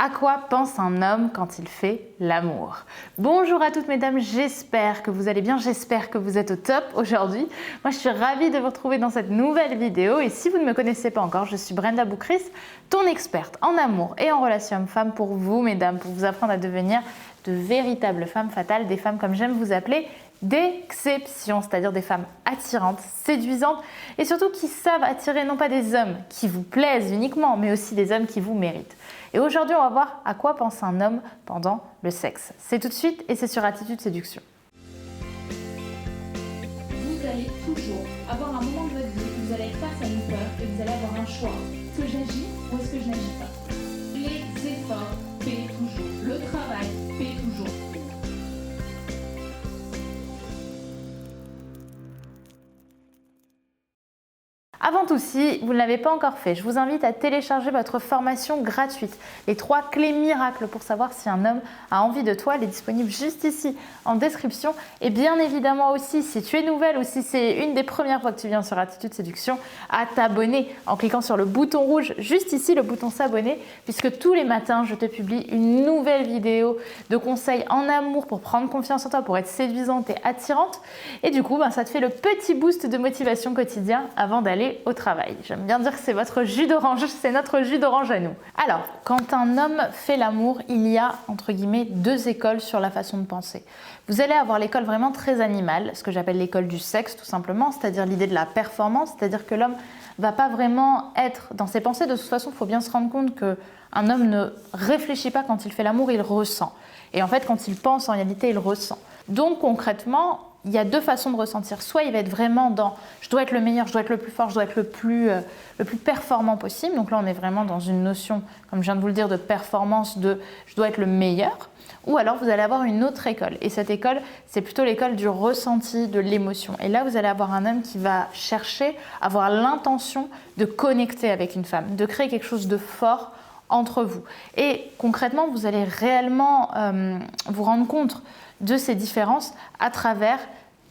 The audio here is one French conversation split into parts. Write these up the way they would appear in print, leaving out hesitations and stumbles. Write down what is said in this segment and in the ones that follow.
À quoi pense un homme quand il fait l'amour? Bonjour à toutes mesdames, j'espère que vous allez bien, j'espère que vous êtes au top aujourd'hui. Moi je suis ravie de vous retrouver dans cette nouvelle vidéo et si vous ne me connaissez pas encore, je suis Brenda Boukris, ton experte en amour et en relation homme-femme pour vous mesdames, pour vous apprendre à devenir de véritables femmes fatales, des femmes comme j'aime vous appeler, d'exception, c'est-à-dire des femmes attirantes, séduisantes et surtout qui savent attirer non pas des hommes qui vous plaisent uniquement, mais aussi des hommes qui vous méritent. Et aujourd'hui, on va voir à quoi pense un homme pendant le sexe. C'est tout de suite et c'est sur Attitude Séduction. Vous allez toujours avoir un moment de votre vie où vous allez être face à une peur et vous allez avoir un choix. Est-ce que j'agis ou est-ce que je n'agis pas? Les efforts paient toujours. Le travail paie toujours. Avant tout, si vous ne l'avez pas encore fait, je vous invite à télécharger votre formation gratuite. Les 3 clés miracles pour savoir si un homme a envie de toi. Elle est disponible juste ici en description. Et bien évidemment aussi, si tu es nouvelle ou si c'est une des premières fois que tu viens sur Attitude Séduction, à t'abonner en cliquant sur le bouton rouge juste ici, le bouton s'abonner, puisque tous les matins, je te publie une nouvelle vidéo de conseils en amour pour prendre confiance en toi, pour être séduisante et attirante. Et du coup, ça te fait le petit boost de motivation quotidien avant d'aller au travail. J'aime bien dire que c'est votre jus d'orange, c'est notre jus d'orange à nous. Alors, quand un homme fait l'amour, il y a entre guillemets 2 écoles sur la façon de penser. Vous allez avoir l'école vraiment très animale, ce que j'appelle l'école du sexe tout simplement, c'est-à-dire l'idée de la performance, c'est-à-dire que l'homme va pas vraiment être dans ses pensées. De toute façon, il faut bien se rendre compte qu'un homme ne réfléchit pas quand il fait l'amour, il ressent. Et en fait, quand il pense, en réalité, il ressent. Donc concrètement, il y a 2 façons de ressentir. Soit il va être vraiment dans « je dois être le meilleur, je dois être le plus fort, je dois être le plus performant possible ». Donc là, on est vraiment dans une notion, comme je viens de vous le dire, de performance, de « je dois être le meilleur ». Ou alors, vous allez avoir une autre école. Et cette école, c'est plutôt l'école du ressenti, de l'émotion. Et là, vous allez avoir un homme qui va chercher, avoir l'intention de connecter avec une femme, de créer quelque chose de fort entre vous. Et concrètement, vous allez réellement vous rendre compte de ces différences à travers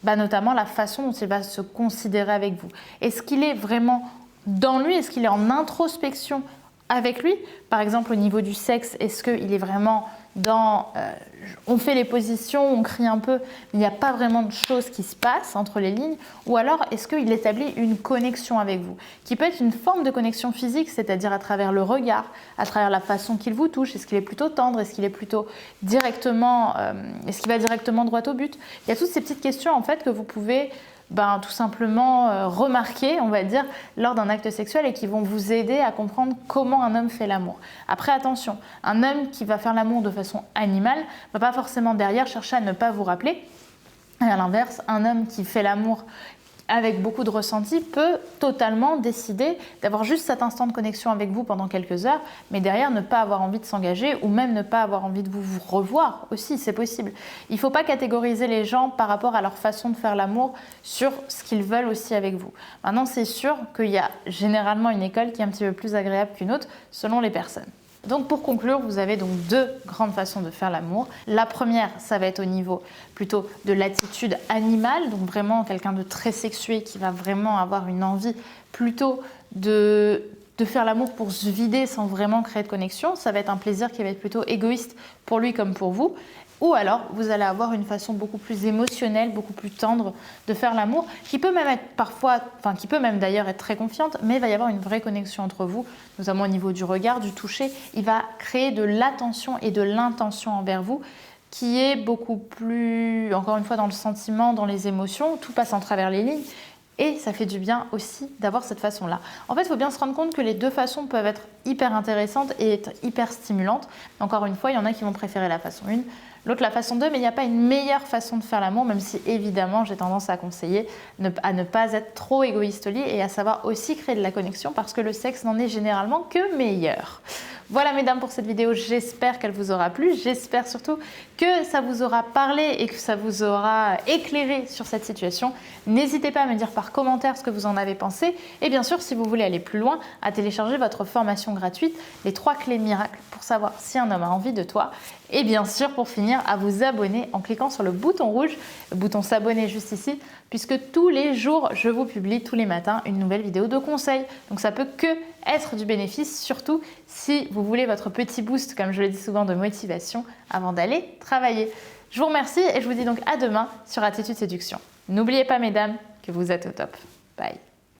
notamment la façon dont il va se considérer avec vous. Est-ce qu'il est vraiment dans lui? Est-ce qu'il est en introspection avec lui? Par exemple, au niveau du sexe, est-ce qu'il est vraiment dans on fait les positions, on crie un peu, mais il n'y a pas vraiment de choses qui se passent entre les lignes? Ou alors, est-ce qu'il établit une connexion avec vous, qui peut être une forme de connexion physique, c'est-à-dire à travers le regard, à travers la façon qu'il vous touche? Est-ce qu'il est plutôt tendre? Est-ce qu'il est plutôt directement, est-ce qu'il va directement droit au but? Il y a toutes ces petites questions en fait que vous pouvez tout simplement remarquer, on va dire, lors d'un acte sexuel et qui vont vous aider à comprendre comment un homme fait l'amour. Après, attention, un homme qui va faire l'amour de façon animale ne va pas forcément derrière chercher à ne pas vous rappeler. Et à l'inverse, un homme qui fait l'amour avec beaucoup de ressenti peut totalement décider d'avoir juste cet instant de connexion avec vous pendant quelques heures, mais derrière ne pas avoir envie de s'engager ou même ne pas avoir envie de vous revoir aussi, c'est possible. Il ne faut pas catégoriser les gens par rapport à leur façon de faire l'amour sur ce qu'ils veulent aussi avec vous. Maintenant, c'est sûr qu'il y a généralement une école qui est un petit peu plus agréable qu'une autre selon les personnes. Donc pour conclure, vous avez donc 2 grandes façons de faire l'amour. La première, ça va être au niveau plutôt de l'attitude animale, donc vraiment quelqu'un de très sexué qui va vraiment avoir une envie plutôt de faire l'amour pour se vider sans vraiment créer de connexion. Ça va être un plaisir qui va être plutôt égoïste pour lui comme pour vous. Ou alors, vous allez avoir une façon beaucoup plus émotionnelle, beaucoup plus tendre de faire l'amour, qui peut même être qui peut même d'ailleurs être très confiante, mais il va y avoir une vraie connexion entre vous, notamment au niveau du regard, du toucher. Il va créer de l'attention et de l'intention envers vous, qui est beaucoup plus, encore une fois, dans le sentiment, dans les émotions. Tout passe en travers les lignes. Et ça fait du bien aussi d'avoir cette façon-là. En fait, il faut bien se rendre compte que les 2 façons peuvent être hyper intéressantes et être hyper stimulantes. Encore une fois, il y en a qui vont préférer la façon 1, l'autre la façon 2, mais il n'y a pas une meilleure façon de faire l'amour, même si évidemment j'ai tendance à conseiller à ne pas être trop égoïste au lit et à savoir aussi créer de la connexion parce que le sexe n'en est généralement que meilleur. Voilà mesdames pour cette vidéo, j'espère qu'elle vous aura plu, j'espère surtout que ça vous aura parlé et que ça vous aura éclairé sur cette situation. N'hésitez pas à me dire par commentaire ce que vous en avez pensé et bien sûr si vous voulez aller plus loin, à télécharger votre formation gratuite, les 3 clés miracles pour savoir si un homme a envie de toi et bien sûr pour finir à vous abonner en cliquant sur le bouton rouge, le bouton s'abonner juste ici, puisque tous les jours, je vous publie tous les matins une nouvelle vidéo de conseil. Donc ça peut que être du bénéfice, surtout si vous voulez votre petit boost, comme je le dis souvent, de motivation avant d'aller travailler. Je vous remercie et je vous dis donc à demain sur Attitude Séduction. N'oubliez pas, mesdames, que vous êtes au top. Bye.